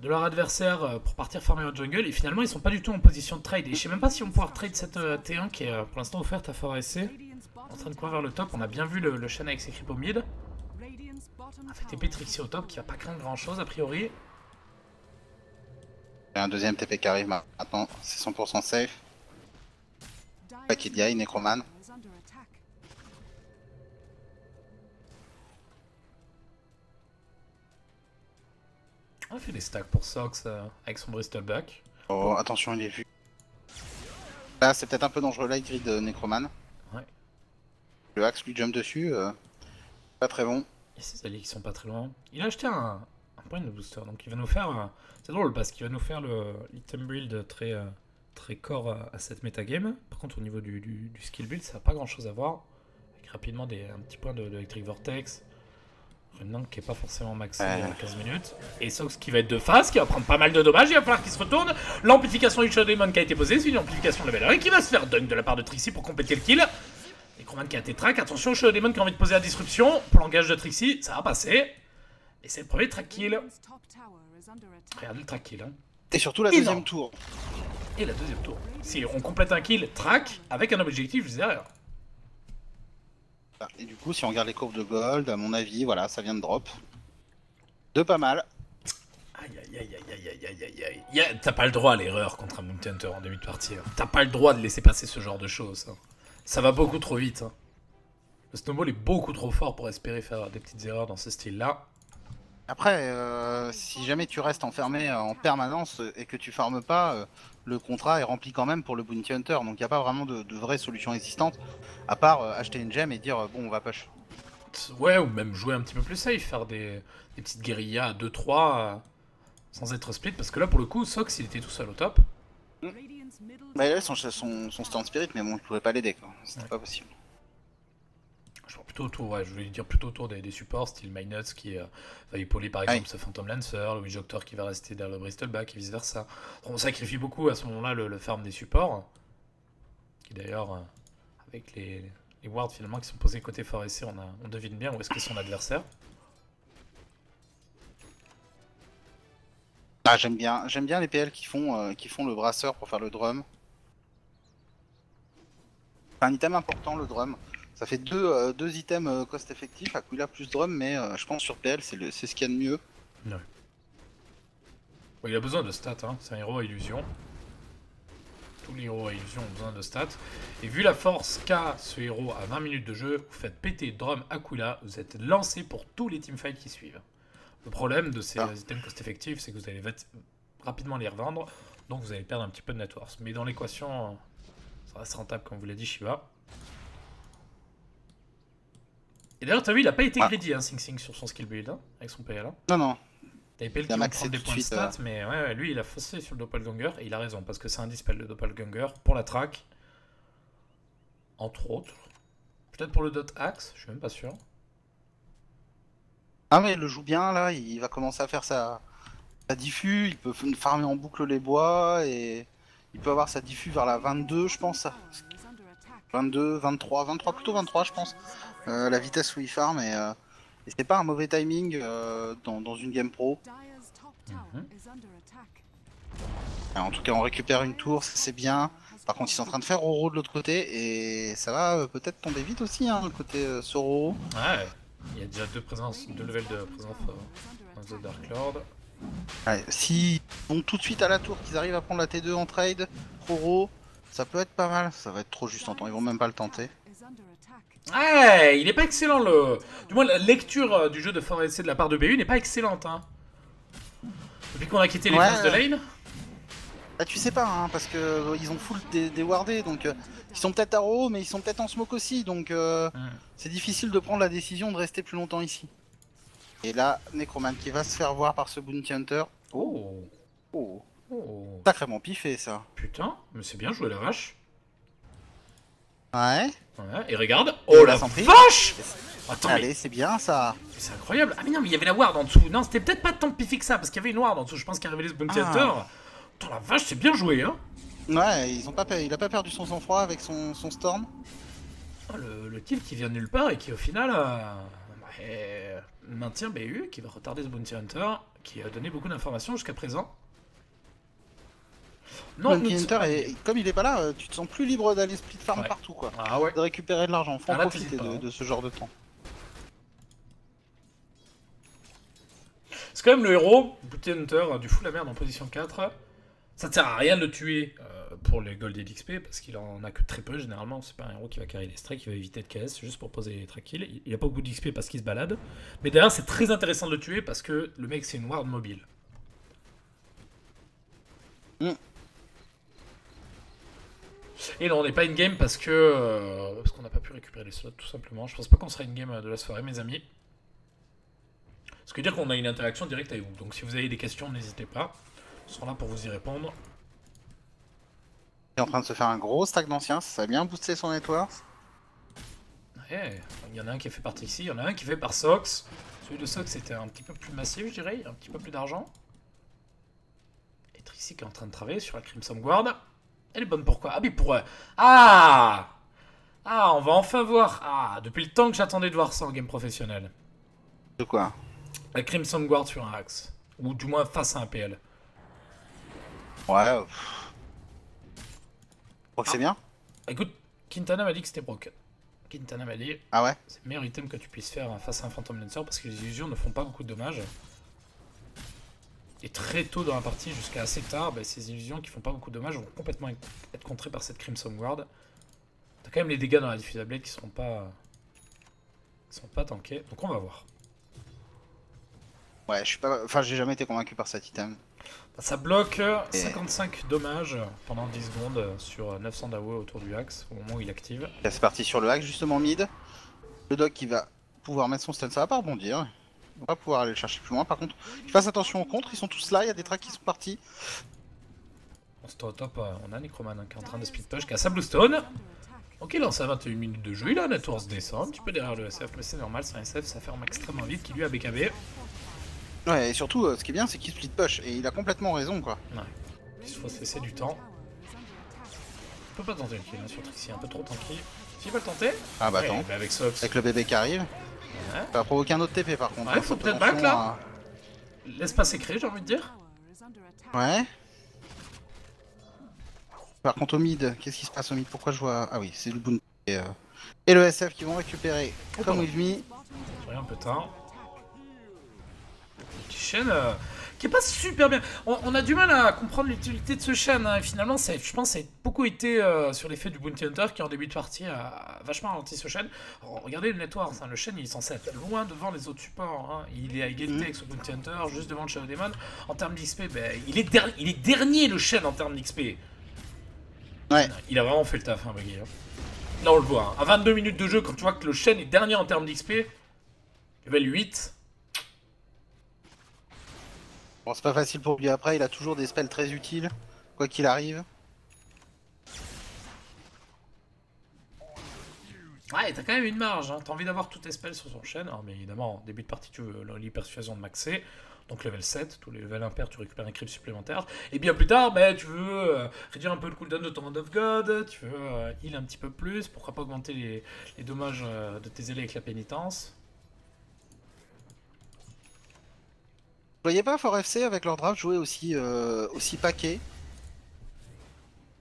de leur adversaire pour partir farmer au jungle. Et finalement, ils sont pas du tout en position de trade. Et je sais même pas si on va pouvoir trade cette T1 qui est pour l'instant offerte à Fort SC. En train de courir vers le top. On a bien vu le Shen avec ses creeps au mid. On a fait TP Trixie au top qui va pas craindre grand chose a priori. Il y a un deuxième TP qui arrive maintenant, c'est 100% safe. Pas qu'il y a, Necroman. On a fait des stacks pour Sox avec son Bristleback. Oh, attention, il est vu. Là, c'est peut-être un peu dangereux, light grid de Necroman. Ouais. Le Axe lui jump dessus, pas très bon. Et ses alliés qui sont pas très loin. Il a acheté un point de booster, donc il va nous faire... c'est drôle parce qu'il va nous faire l'item build très core à cette metagame. Par contre au niveau du skill build, ça n'a pas grand chose à voir. Avec rapidement un petit point de Electric Vortex. Renan qui est pas forcément maxé à 15 minutes. Et Sox qui va être de face, qui va prendre pas mal de dommages, il va falloir qu'il se retourne. L'amplification du Shadow Demon qui a été posée, c'est une amplification level 1 et qui va se faire dunk de la part de Trixie pour compléter le kill. Necroman qui a été track, attention, Shadow Demon qui a envie de poser la disruption. Pour l'engage de Trixie, ça va passer. Et c'est le premier track kill. Regardez le track kill. Hein. Et surtout la deuxième tour. Et la deuxième tour. Si on complète un kill, track, avec un objectif juste derrière. Et du coup, si on regarde les courbes de gold, à mon avis, voilà, ça vient de drop. De pas mal. Aïe aïe aïe aïe aïe aïe aïe aïe. T'as pas le droit à l'erreur contre un Bounty Hunter en début de partie. Hein. T'as pas le droit de laisser passer ce genre de choses. Hein. Ça va beaucoup trop vite. Hein. Le snowball est beaucoup trop fort pour espérer faire des petites erreurs dans ce style-là. Après, si jamais tu restes enfermé en permanence et que tu farmes pas, le contrat est rempli quand même pour le Bounty Hunter. Donc il n'y a pas vraiment de vraie solution existante, à part acheter une gemme et dire bon on va push. Ouais, ou même jouer un petit peu plus safe, faire des petites guérillas à 2-3 sans être split. Parce que là pour le coup, Sox il était tout seul au top. Bah il avait son stand spirit mais bon il pouvait pas l'aider quoi, c'était pas possible. Je vois plutôt autour, ouais, je voulais dire plutôt autour des supports, style Minus qui va épauler par exemple ce Phantom Lancer, le Witch-Doctor qui va rester derrière le Bristleback et vice versa. On sacrifie beaucoup à ce moment-là le farm des supports, qui d'ailleurs, avec les wards finalement qui sont posés côté Fort SC, on devine bien où est-ce que son adversaire. Ah j'aime bien les PL qui font le brasseur pour faire le drum. C'est un item important le drum. Ça fait deux items cost effectifs, Aquila plus drum, mais je pense sur PL c'est ce qu'il y a de mieux. Ouais. Bon, il a besoin de stats, hein. C'est un héros à illusion. Tous les héros à illusion ont besoin de stats. Et vu la force qu'a ce héros à 20 minutes de jeu, vous faites péter drum Aquila, vous êtes lancé pour tous les teamfights qui suivent. Le problème de ces items cost effectifs, c'est que vous allez rapidement les revendre, donc vous allez perdre un petit peu de net worth. Mais dans l'équation, ça reste rentable comme vous l'a dit Shiva. Et d'ailleurs, t'as vu, il a pas été greedy, hein, Sing Sing, sur son skill build, hein, avec son PL. Hein. Non, non. T'avais PL qui va prendre des points de stats, mais ouais, lui, il a faussé sur le Doppelganger, et il a raison, parce que c'est un dispel de Doppelganger pour la track. Entre autres. Peut-être pour le Dot Axe, je suis même pas sûr. Ah mais il le joue bien, là, il va commencer à faire sa diffus, il peut farmer en boucle les bois, et Il peut avoir sa diffus vers la 22, je pense. 22, 23, 23, plutôt 23, je pense. La vitesse où il farm, et c'est pas un mauvais timing dans une game pro. Mhm. En tout cas, on récupère une tour, ça c'est bien. Par contre, ils sont en train de faire Roro de l'autre côté, et ça va peut-être tomber vite aussi, hein, le côté Soro. Ouais, il y a déjà deux levels de présence dans The Dark Lord. Ouais, si vont tout de suite à la tour, qu'ils arrivent à prendre la T2 en trade, Roro, ça peut être pas mal. Ça va être trop juste en temps, ils vont même pas le tenter. Ouais, il est pas excellent le. Du moins, la lecture du jeu de Forest de la part de BU n'est pas excellente. Hein. Depuis qu'on a quitté les phases de lane. Bah, tu sais pas, hein, parce que ils ont full des wardés, donc ils sont peut-être à Roro, mais ils sont peut-être en smoke aussi, donc c'est difficile de prendre la décision de rester plus longtemps ici. Et là, Necroman qui va se faire voir par ce Bounty Hunter. Oh. Oh. Oh. Sacrément piffé ça. Putain, mais c'est bien joué la vache. Ouais. Ouais, et regarde. Oh la vache. Attends, allez, c'est bien ça. C'est incroyable. Ah mais non, mais il y avait la ward en dessous. Non, c'était peut-être pas tant piffé que ça, parce qu'il y avait une ward en dessous. Je pense qu'il a révélé ce Bounty Hunter. Putain, la vache, c'est bien joué, hein. Ouais, il a pas perdu son sang-froid avec son Storm. Oh, le kill qui vient de nulle part et qui au final maintient BU, qui va retarder ce Bounty Hunter, qui a donné beaucoup d'informations jusqu'à présent. Non, Bounty Hunter, et comme il est pas là, tu te sens plus libre d'aller split farm partout, quoi. Ah ouais. De récupérer de l'argent, faut en profiter de ce genre de temps. C'est quand même le héros, Bounty Hunter, du fou la merde en position 4. Ça ne sert à rien de le tuer pour les gold et l'XP, parce qu'il en a que très peu généralement. C'est pas un héros qui va carrer les strikes, qui va éviter de KS juste pour poser les track kills. Il a pas beaucoup d'XP parce qu'il se balade. Mais d'ailleurs, c'est très intéressant de le tuer parce que le mec, c'est une ward mobile. Et non, on n'est pas in-game parce qu'on n'a pas pu récupérer les slots, tout simplement. Je pense pas qu'on sera in-game de la soirée, mes amis. Ce qui veut dire qu'on a une interaction directe avec vous. Donc si vous avez des questions, n'hésitez pas. Nous serons là pour vous y répondre. Il est en train de se faire un gros stack d'anciens, ça a bien boosté son network. Ouais, il y en a un qui est fait par Trixie, il y en a un qui est fait par Sox. Celui de Sox était un petit peu plus massif, je dirais, un petit peu plus d'argent. Et Trixie qui est en train de travailler sur la Crimson Guard. Elle est bonne pourquoi? Ah, mais pour... Ah, on va enfin voir. Ah, depuis le temps que j'attendais de voir ça en game professionnel. De quoi? La Crimson Guard sur un axe. Ou du moins face à un PL. Ouais. Je crois que c'est bien. Écoute, Quintana m'a dit que c'était broken. Quintana m'a dit... Ah ouais? C'est le meilleur item que tu puisses faire face à un Phantom Lancer parce que les illusions ne font pas beaucoup de dommages. Et très tôt dans la partie, jusqu'à assez tard, ces illusions qui font pas beaucoup de dommages vont complètement être contrées par cette Crimson Guard. T'as quand même les dégâts dans la Diffuser Blade qui seront pas tankés, donc on va voir. Ouais, je suis pas... Enfin, j'ai jamais été convaincu par cet item. Ça bloque 55 dommages pendant 10 secondes sur 900 d'AOE autour du axe au moment où il active. C'est parti sur le axe, justement mid. Le dog qui va pouvoir mettre son stun, ça va pas rebondir. On va pouvoir aller le chercher plus loin. Par contre, fasse attention aux contres, ils sont tous là, il y a des tracks qui sont partis. Au top, on a Necroman qui est en train de speed push, qui a sa Bluestone. Ok, il lance à 21 minutes de jeu, il a Networks se descend un petit peu derrière le SF, mais c'est normal, c'est un SF, ça ferme extrêmement vite, qui lui a BKB. Ouais, et surtout, ce qui est bien, c'est qu'il split push, et il a complètement raison, quoi. Ouais, il faut se laisser du temps. Il peut pas tenter le kill sur Trixie, un peu trop tranquille. S'il va le tenter. Ah bah attends, avec Sox. avec le bébé qui arrive. Ouais. Ça va provoquer un autre TP par contre. Ouais, faut peut-être back là. L'espace est créé, j'ai envie de dire. Ouais. Par contre au mid, qu'est-ce qui se passe au mid? Pourquoi je vois... Ah oui, c'est le Bounty et le SF qui vont récupérer comme with me. J'ai un peu tard. Petit chaîne qui est pas super bien. On a du mal à comprendre l'utilité de ce chaîne. Hein. Et finalement, je pense que ça a beaucoup été sur l'effet du Bounty Hunter qui en début de partie a vachement ralenti ce chaîne. Regardez le network, hein. Le chaîne il est censé être loin devant les autres supports. Hein. Il est à égalité avec ce Bounty Hunter, juste devant le Shadow Demon. En termes d'XP, il est dernier le chaîne en termes d'XP. Ouais. Il a vraiment fait le taf, hein, Buggy. Hein. Là, on le voit. Hein. À 22 minutes de jeu, quand tu vois que le chaîne est dernier en termes d'XP, level 8. Bon, c'est pas facile pour lui après, il a toujours des spells très utiles, quoi qu'il arrive. Ouais, t'as quand même une marge, hein. T'as envie d'avoir tous tes spells sur son chaîne. Alors, mais évidemment, en début de partie, tu veux l'hypersuasion de maxer. Donc level 7, tous les levels impairs, tu récupères un creep supplémentaire. Et bien plus tard, bah, tu veux réduire un peu le cooldown de ton Hand of God, tu veux heal un petit peu plus, pourquoi pas augmenter les dommages de tes alliés avec la pénitence. Vous voyez pas Fort FC avec leur draft jouer aussi, aussi paquet?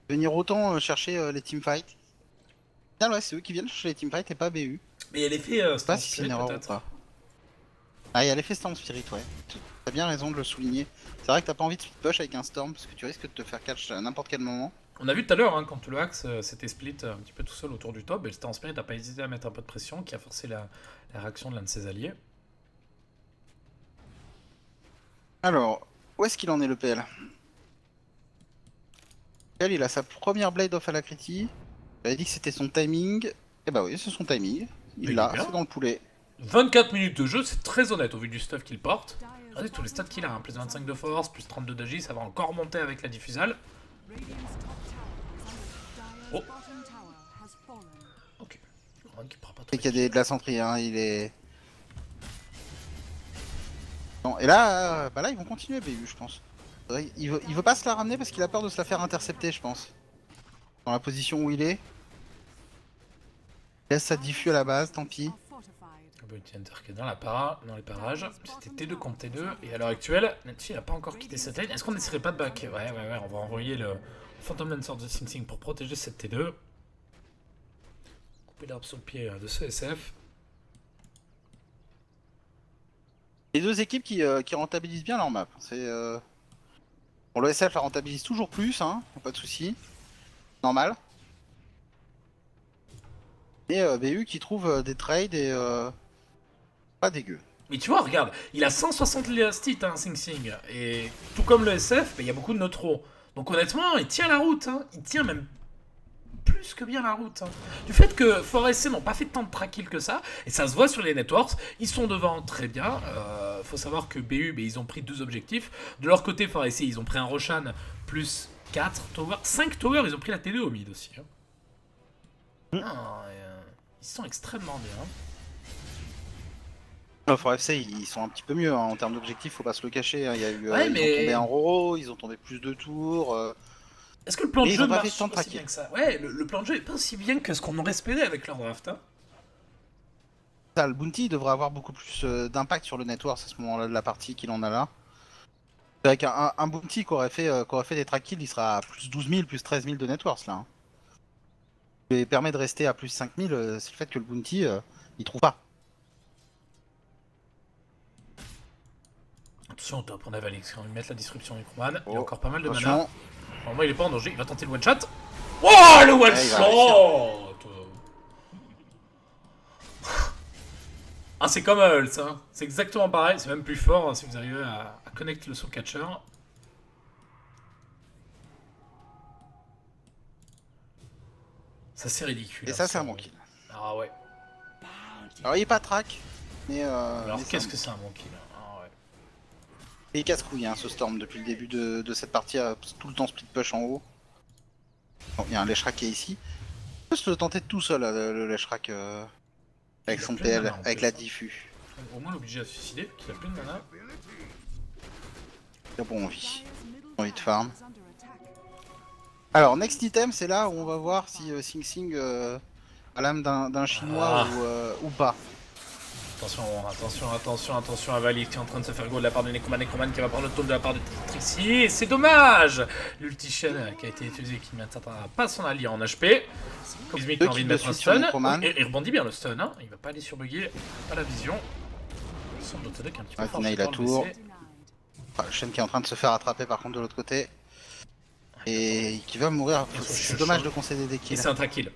Venir autant chercher les teamfights. Tiens, ouais, c'est eux qui viennent chercher les teamfights et pas BU. Mais il y a l'effet Je sais pas Storm si c'est Spirit une erreur ou peut-être. pas. Ah, il y a l'effet Storm Spirit, ouais. T'as bien raison de le souligner. C'est vrai que t'as pas envie de speed push avec un Storm parce que tu risques de te faire catch à n'importe quel moment. On a vu tout à l'heure, hein, quand le Axe s'était split un petit peu tout seul autour du top, et le Storm Spirit n'a pas hésité à mettre un peu de pression, qui a forcé la réaction de l'un de ses alliés. Alors, où est-ce qu'il en est le PL? PL, il a sa première Blade of Alacrity. J'avais dit que c'était son timing. Et bah oui, c'est son timing. Mais Il l'a, il est bien. c'est dans le poulet. 24 minutes de jeu, c'est très honnête au vu du stuff qu'il porte. Regardez tous les stats qu'il a, hein. Plus 25 de force, plus 32 d'agi, ça va encore monter avec la diffusale. Oh. Ok. Qui prend pas trop Et qu'il y a de la centrie, hein, il est... Non, et là, bah là, ils vont continuer BU, je pense. Il veut pas se la ramener parce qu'il a peur de se la faire intercepter, je pense. Dans la position où il est. Il laisse sa diffus à la base, tant pis. Bounty Hunter qui est dans les parages. C'était T2 contre T2. Et à l'heure actuelle, Netfi n'a pas encore quitté cette lane. Est-ce qu'on n'essaierait pas de back? Ouais, on va envoyer le Phantom Lancer de Sing Sing pour protéger cette T2. Couper l'arbre sur le pied de ce SF. Les deux équipes qui rentabilisent bien leur map. C'est Bon, le SF la rentabilise toujours plus, hein, pas de soucis. Normal. Et BU qui trouve des trades et pas dégueu. Mais tu vois, regarde, il a 160 élastites, hein, Sing Sing. Et tout comme le SF, il y a beaucoup de neutros. Donc honnêtement, il tient la route. Hein. Il tient même plus que bien la route. Hein. Du fait que Forest n'ont pas fait tant de track kill que ça, et ça se voit sur les networks, ils sont devant très bien. Faut savoir que BU, ils ont pris 2 objectifs. De leur côté, Forest, ils ont pris un Roshan plus 4 towers, 5 towers, ils ont pris la T2 au mid aussi. Hein. Ils sont extrêmement bien. For FC, ils sont un petit peu mieux hein, en termes d'objectifs, faut pas se le cacher. Hein. Il y a eu, Ouais, ils mais... ont tombé un Roro, ils ont tombé plus de tours. Est-ce que le plan de ils jeu ont pas marche fait tant de aussi traquer. bien que ça? Ouais, le plan de jeu est pas aussi bien que ce qu'on aurait espéré avec leur draft. Hein. Ça, le Bounty devrait avoir beaucoup plus d'impact sur le network à ce moment-là de la partie qu'il en a là. Avec un Bounty qui aurait fait des track kills, il sera à plus 12 000, plus 13 000 de networks là. Hein. Ce qui permet de rester à plus 5 000, c'est le fait que le Bounty, il trouve pas. Attention au top, on a Valix, on va lui mettre la disruption Microman. Il y a Oh, encore pas mal de mana. attention. Normalement, il est pas en danger, il va tenter le one shot. Oh, le one Ouais, il va shot. Ah, c'est comme Hulk, hein. C'est exactement pareil, c'est même plus fort hein, si vous arrivez à connecter le soul catcher. Ça, c'est ridicule. Et ça, c'est un bon kill. Ah ouais. Alors, il est pas track, mais. Alors, mais qu'est-ce que c'est un bon kill? Ah ouais. Et il casse-couille, hein, ce Storm, depuis le début de cette partie, tout le temps split push en haut. Bon, il y a un Leshrac qui est ici. Il peut se le tenter tout seul, le Leshrac, avec son PL, avec la diffus. Au moins l'obliger à se suicider, qu'il a plus de mana. Il a bon envie de farm. Alors, next item, c'est là où on va voir si Sing Sing a l'âme d'un chinois ou pas. Attention à Valix qui est en train de se faire go de la part de Necroman qui va prendre le taunt de la part de Trixie. Et c'est dommage. L'ulti chaîne qui a été utilisé qui ne maintiendra pas son allié en HP. Cosmic a envie de mettre un stun. Et il rebondit bien le stun. Hein. Il va pas aller sur bugger, pas la vision. Son auto deck un petit peu fort. Il a tour. Le chaîne qui est en train de se faire attraper par contre de l'autre côté. Et qui va mourir. C'est dommage de concéder des kills. Et c'est un track kill.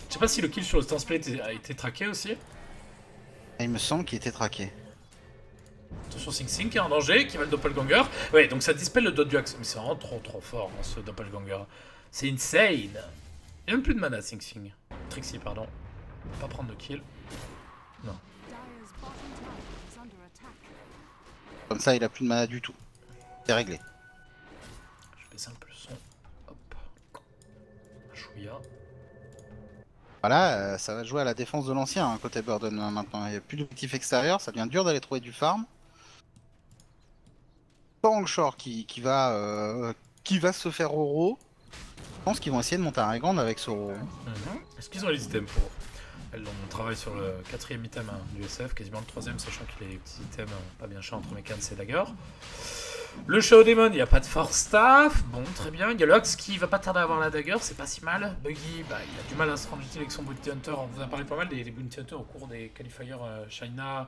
Je sais pas si le kill sur le Storm Spirit a été traqué aussi. Il me semble qu'il était traqué. Attention Sing Sing qui est en danger, qui va le doppelganger. Ouais, donc ça dispelle le dot du axe. Mais c'est vraiment trop fort hein, ce doppelganger. C'est insane. Il n'y a même plus de mana Sing Sing. Trixie, pardon. Pas prendre de kill. Non. Comme ça, il a plus de mana du tout. C'est réglé. Je vais baisser un peu le son. Hop. Chouïa. Voilà, ça va jouer à la défense de l'ancien hein, côté Burden hein, maintenant. Il n'y a plus d'objectif extérieur, ça devient dur d'aller trouver du farm. Shore qui va se faire Oro. Je pense qu'ils vont essayer de monter un high ground avec ce Oro. Est-ce qu'ils ont les items pour? On travaille sur le 4ème item du SF, quasiment le 3ème, sachant qu'il a des petits items pas bien chers entre Mekans et Dagger. Le Shadow Demon, il n'y a pas de Force Staff. Bon, très bien. Il y a le Axe qui va pas tarder à avoir la Dagger, c'est pas si mal. Buggy, bah, il a du mal à se rendre utile avec son Bounty Hunter. On vous a parlé pas mal des Bounty Hunters au cours des qualifiers China.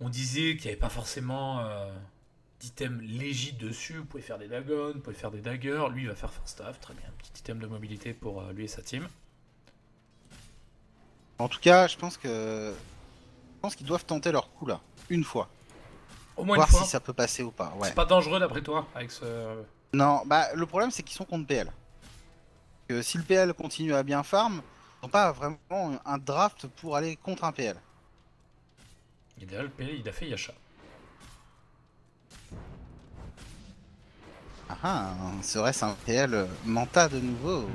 On disait qu'il n'y avait pas forcément d'items légit dessus. Vous pouvez faire des Dagons, vous pouvez faire des Daggers. Lui, il va faire Force Staff, très bien. Petit item de mobilité pour lui et sa team. En tout cas, je pense qu'ils doivent tenter leur coup là, une fois. Au moins Voir une fois. si ça peut passer ou pas. Ouais. C'est pas dangereux d'après toi avec ce. Non, bah le problème c'est qu'ils sont contre PL. Que si le PL continue à bien farm, ils n'ont pas vraiment un draft pour aller contre un PL. Idéal, PL, il a fait Yasha. Ah, serait-ce un PL Manta de nouveau?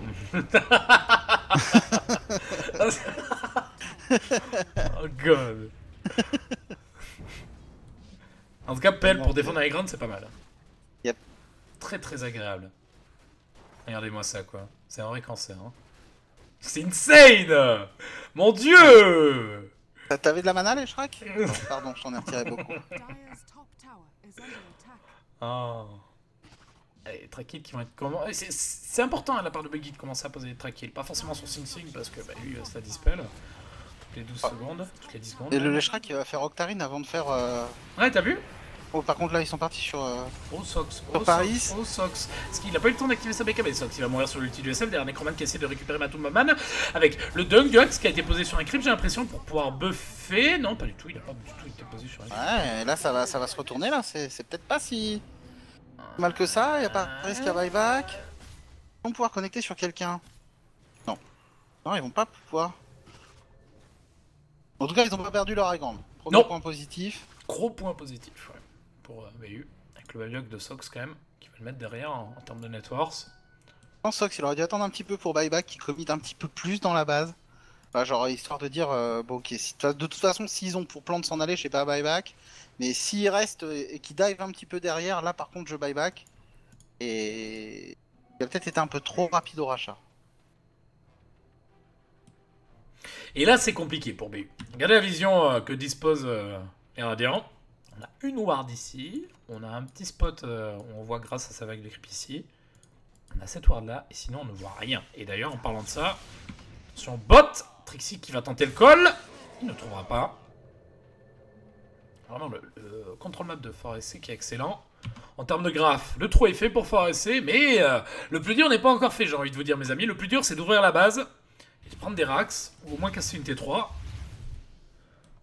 Oh god. En tout cas, PL pour défendre les grandes, c'est pas mal. Yep. Très très agréable. Regardez-moi ça quoi. C'est un vrai cancer. Hein. C'est insane. Mon dieu. T'avais de la mana les Shrek? Pardon, je t'en ai retiré beaucoup. Oh. Allez, track-kills qui vont être comment. C'est important à la part de Buggy de commencer à poser des track-kills. Pas forcément sur Sing Sing parce que bah, lui ça dispel. Toutes les 12 secondes. Toutes les 10 secondes. Et le Leshrak il va faire Octarine avant de faire. Ouais, t'as vu? Oh, par contre là ils sont partis sur. Oh Sox, sur Paris. Oh Sox. Parce qu'il a pas eu le temps d'activer sa BKB. Sox, il va mourir sur l'ulti du SF derrière Necroman qui essaie de récupérer Matumbaman avec le dunk du Axe qui a été posé sur un creep, j'ai l'impression, pour pouvoir buffer. Non, pas du tout, il a pas du tout été posé sur un creep. Ouais, là ça va se retourner là, c'est peut-être pas si mal que ça, y a pas risque à buyback. Ils vont pouvoir connecter sur quelqu'un. Non. Non, ils vont pas pouvoir. En tout cas, ils ont pas perdu leur high ground. Premier point positif. Gros point positif, ouais. Pour VU, avec le buyback de Sox quand même, qui va le mettre derrière en termes de networks. Je pense Sox, il aurait dû attendre un petit peu pour buyback, qui commit un petit peu plus dans la base. Enfin, genre, histoire de dire, bon ok, de toute façon, s'ils ont pour plan de s'en aller, je sais pas, buyback. Mais s'ils restent et qu'ils dive un petit peu derrière, là par contre, je buyback. Et il a peut-être été un peu trop rapide au rachat. Et là, c'est compliqué pour BU. Regardez la vision que dispose les Radiants. On a une ward ici, on a un petit spot où on voit grâce à sa vague de creep ici. On a cette ward là, et sinon on ne voit rien. Et d'ailleurs, en parlant de ça, attention bot, Trixie qui va tenter le call, il ne trouvera pas. Vraiment le contrôle map de ForSC qui est excellent. En termes de graph, le trou est fait pour ForSC, mais le plus dur n'est pas encore fait, j'ai envie de vous dire mes amis. Le plus dur c'est d'ouvrir la base, et de prendre des racks, ou au moins casser une T3.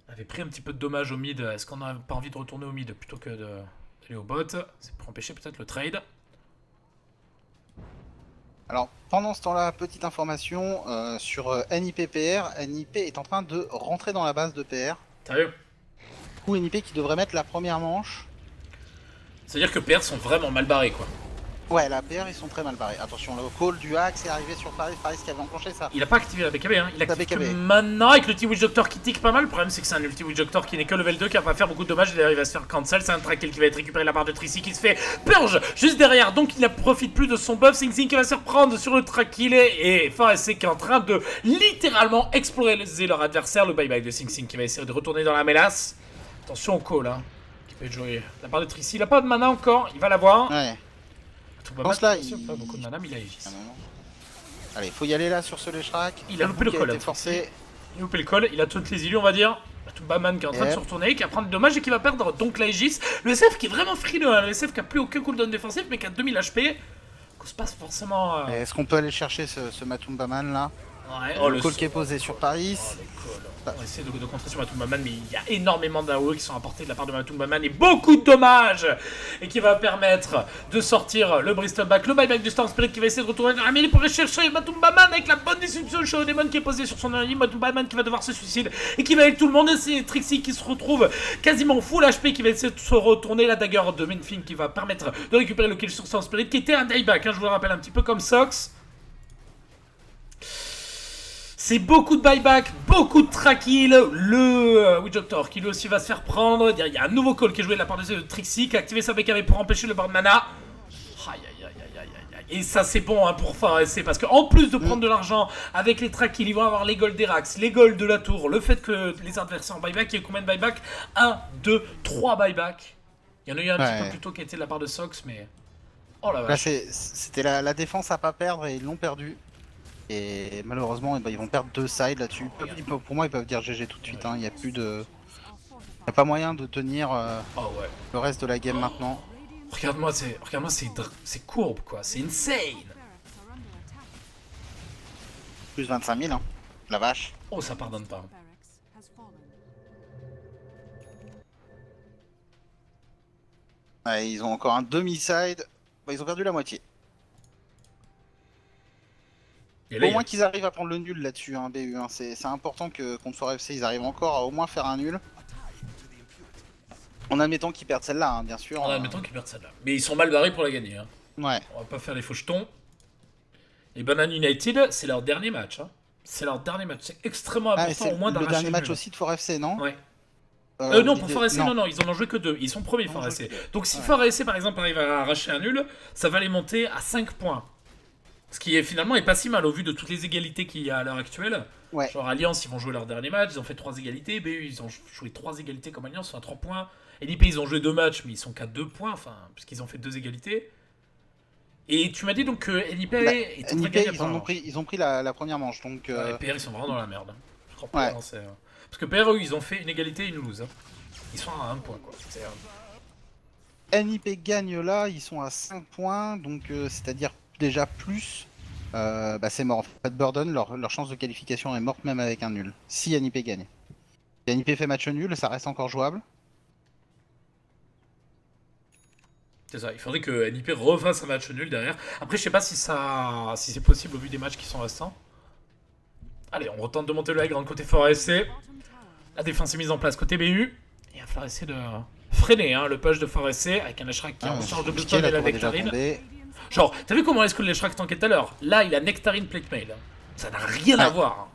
On avait pris un petit peu de dommages au mid. Est-ce qu'on n'a pas envie de retourner au mid plutôt que d'aller au bot? C'est pour empêcher peut-être le trade. Alors, pendant ce temps-là, petite information sur NIP PR. NIP est en train de rentrer dans la base de PR. Sérieux? Ou NIP qui devrait mettre la première manche. C'est-à-dire que PR sont vraiment mal barrés, quoi. Ouais, la PR, ils sont très mal barrés. Attention, le call du Axe est arrivé sur Paris. Paris qui avait enclenché ça. Il a pas activé la BKB, hein. Il active BKB. que maintenant avec l'ulti Witch Doctor qui tique pas mal. Le problème, c'est que c'est un ulti Witch Doctor qui n'est que level 2, qui va pas faire beaucoup de dommages. D'ailleurs, il va se faire cancel. C'est un track qui va être récupéré de la part de Trixie qui se fait purge juste derrière. Donc, il ne profite plus de son buff. Sing Sing qui va se reprendre sur le track qu'il est. Et ForSC qui est en train de littéralement explorer leur adversaire. Le buyback de Sing Sing qui va essayer de retourner dans la mélasse. Attention au call, hein, qui peut être joué de la part de Trixie. Il a pas de mana encore. Il va l'avoir. Ouais. Je pense là, il... pas beaucoup de mana, mais il a Aegis. Allez, faut y aller là sur ce Leshrak. Il a loupé le call. Forcé. Il a loupé le call, il a toutes les illusions, on va dire. Matumbaman qui est en train de se retourner, qui va prendre des dommages et qui va perdre donc la Aegis. Le SF qui est vraiment frileux, hein. Le SF qui a plus aucun cooldown défensif, mais qui a 2000 HP. Cause pas forcément. Est-ce qu'on peut aller chercher ce Matumbaman là? Ouais, le call qui est posé sur Paris. On va essayer de contrer sur Matumbaman, mais il y a énormément d'AOE qui sont apportés de la part de Matumbaman et beaucoup de dommages et qui va permettre de sortir le Bristol Back, le buyback du Storm Spirit qui va essayer de retourner dans la mêlée pour aller chercher Matumbaman avec la bonne disruption Shadow Demon qui est posée sur son ennemi. Matumbaman qui va devoir se suicider et qui va avec tout le monde. Et c'est Trixie qui se retrouve quasiment full HP qui va essayer de se retourner. La dagger de Mainfin qui va permettre de récupérer le kill sur Storm Spirit qui était un dieback, hein, je vous le rappelle, un petit peu comme Sox. C'est beaucoup de buyback, beaucoup de track-heal. Le Witch Doctor qui lui aussi va se faire prendre. Il y a un nouveau call qui est joué de la part de Trixie qui a activé sa BKB pour empêcher le bar de mana. Aïe aïe aïe aïe aïe aïe. Et ça c'est bon hein, pour Pharasé parce qu'en plus de prendre de l'argent avec les track-heal, ils vont avoir les golds d'Erax, les golds de la tour, le fait que les adversaires en buyback, il y a combien de buyback 1, 2, 3 buyback. Il y en a eu un petit peu plus tôt qui était de la part de Sox, mais... Oh la vache. Là, c'était la défense à pas perdre et ils l'ont perdu. Et malheureusement, ils vont perdre 2 sides là-dessus. Pour moi, ils peuvent dire GG tout de suite. Il n'y a plus de... Il n'y a pas moyen de tenir le reste de la game maintenant. Regarde-moi, c'est courbe quoi, c'est insane. Plus 25 000, hein. La vache. Oh, ça pardonne pas. Ouais, ils ont encore un demi-side. Bah, ils ont perdu la moitié. Et là, au moins qu'ils arrivent à prendre le nul là-dessus, hein, BU. Hein. C'est important que contre Fort FC, ils arrivent encore à au moins faire un nul. En admettant qu'ils perdent celle-là, hein, bien sûr. En admettant qu'ils perdent celle-là. Mais ils sont mal barrés pour la gagner. Hein. Ouais. On va pas faire les faux jetons. Et Banana United, c'est leur dernier match. Hein. C'est leur dernier match. C'est extrêmement important au moins d'arracher le dernier match aussi de Fort FC, non? Ouais. Non, pour Fort FC, non, ils en ont joué que 2. Ils sont premiers, Fort FC. Donc si Fort FC, par exemple, arrive à arracher un nul, ça va les monter à 5 points. Ce qui est finalement est pas si mal au vu de toutes les égalités qu'il y a à l'heure actuelle. Ouais. Genre Alliance, ils vont jouer leur dernier match, ils ont fait 3 égalités. BU, ils ont joué 3 égalités comme Alliance, ils sont à 3 points. NIP, ils ont joué 2 matchs, mais ils sont qu'à 2 points, enfin, puisqu'ils ont fait 2 égalités. Et tu m'as dit donc que NIP est très gagnable. Ils ont pris la première manche, donc... Ouais, PR, ils sont vraiment dans la merde. Je crois pas, parce que PR, eux, ils ont fait une égalité et une lose. Hein. Ils sont à 1 point, quoi. NIP gagne là, ils sont à 5 points, donc c'est-à-dire déjà plus... c'est mort. En fait, Burden, leur chance de qualification est morte même avec un nul. Si NIP gagne. Si NIP fait match nul, ça reste encore jouable. C'est ça, il faudrait que NIP refasse un match nul derrière. Après, je sais pas si c'est possible au vu des matchs qui sont restants. Allez, on retente de monter le high ground côté Fort SC. La défense est mise en place côté BU. Et il va falloir essayer de freiner hein, le push de Fort SC avec un Ashrak qui est en charge de Bluestone et la Nectarine. Genre, t'as vu comment est-ce que l'Ashrak tankait tout à l'heure? Là, il a Nectarine Plate Mail. Ça n'a rien à voir.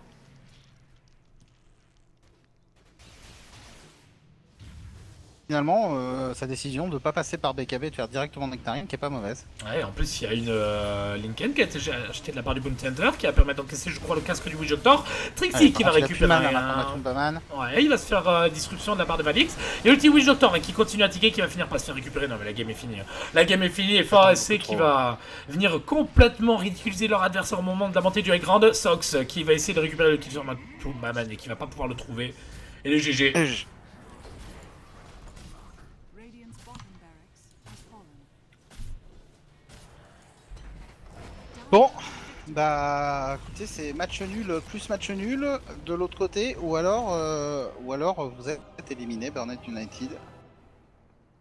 Finalement, sa décision de ne pas passer par BKB et de faire directement Nectarine qui est pas mauvaise. Ouais, en plus il y a une Lincoln qui a été achetée de la part du Bounty Hunter qui va permettre d'encaisser, je crois, le casque du Witch Doctor. Trixie qui va récupérer ouais, il va se faire disruption de la part de Valix. Et le petit Witch Doctor qui continue à ticker qui va finir par se faire récupérer. Non mais la game est finie. La game est finie et Fort SC qui va venir complètement ridiculiser leur adversaire au moment de la montée du high ground. Sox qui va essayer de récupérer le kill sur Maman et qui va pas pouvoir le trouver. Et le GG. Bon, bah écoutez, c'est match nul plus match nul de l'autre côté, ou alors vous êtes éliminé, Burnett United.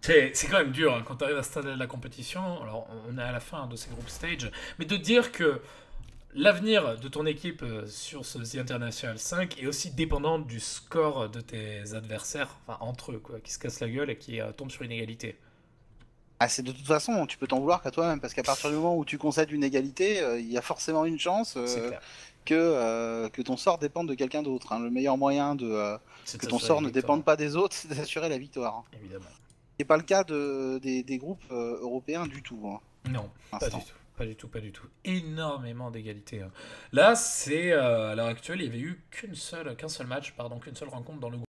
C'est quand même dur hein, quand tu arrives à ce stade de la compétition. Alors on est à la fin de ces group stage, mais de dire que l'avenir de ton équipe sur ce The International 5 est aussi dépendant du score de tes adversaires, enfin entre eux, quoi, qui se cassent la gueule et qui tombent sur une égalité. Ah, c'est de toute façon, tu peux t'en vouloir qu'à toi-même, parce qu'à partir du moment où tu concèdes une égalité, il y a forcément une chance que ton sort dépende de quelqu'un d'autre. Hein. Le meilleur moyen que ton sort ne dépende pas des autres, c'est d'assurer la victoire. Hein. Évidemment. C'est pas le cas des groupes européens du tout. Hein, non, pas du tout. Pas du tout. Énormément d'égalité. Hein. Là, c'est à l'heure actuelle, il n'y avait eu qu'un seul match, qu'une seule rencontre dans le groupe.